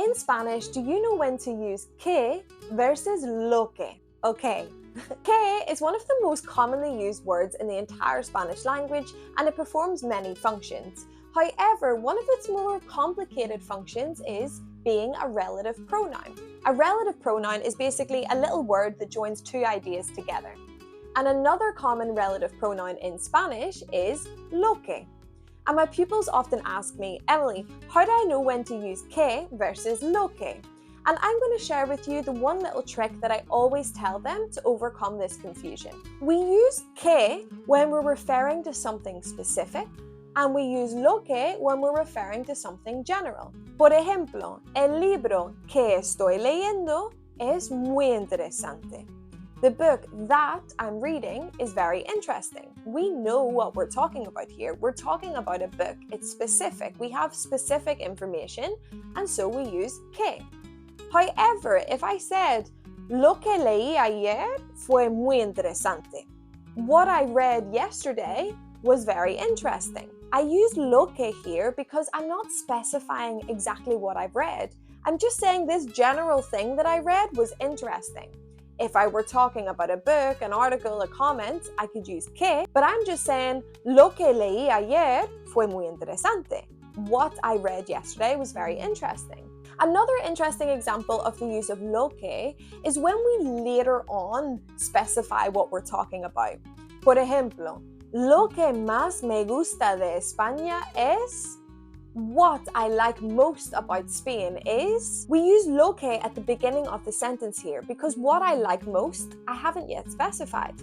In Spanish, do you know when to use que versus lo que? Okay. Que is one of the most commonly used words in the entire Spanish language, and it performs many functions. However, one of its more complicated functions is being a relative pronoun. A relative pronoun is basically a little word that joins two ideas together. And another common relative pronoun in Spanish is lo que. And my pupils often ask me, Emily, how do I know when to use que versus lo que? And I'm going to share with you the one little trick that I always tell them to overcome this confusion. We use que when we're referring to something specific, and we use lo que when we're referring to something general. Por ejemplo, el libro que estoy leyendo es muy interesante. The book that I'm reading is very interesting. We know what we're talking about here. We're talking about a book. It's specific. We have specific information, and so we use que. However, if I said, lo que leí ayer fue muy interesante. What I read yesterday was very interesting. I use lo que here because I'm not specifying exactly what I've read. I'm just saying this general thing that I read was interesting. If I were talking about a book, an article, a comment, I could use que, but I'm just saying, lo que leí ayer fue muy interesante. What I read yesterday was very interesting. Another interesting example of the use of lo que is when we later on specify what we're talking about. Por ejemplo, lo que más me gusta de España es... What I like most about Spain is... We use lo que at the beginning of the sentence here because what I like most, I haven't yet specified.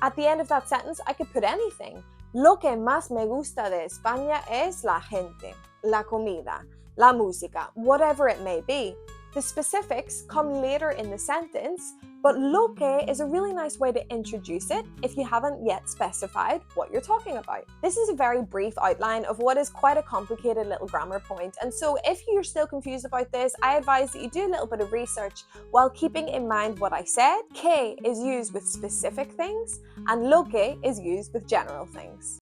At the end of that sentence, I could put anything. Lo que más me gusta de España es la gente, la comida, la música, whatever it may be. The specifics come later in the sentence, but lo que is a really nice way to introduce it if you haven't yet specified what you're talking about. This is a very brief outline of what is quite a complicated little grammar point, and so if you're still confused about this, I advise that you do a little bit of research while keeping in mind what I said. Que is used with specific things, and lo que is used with general things.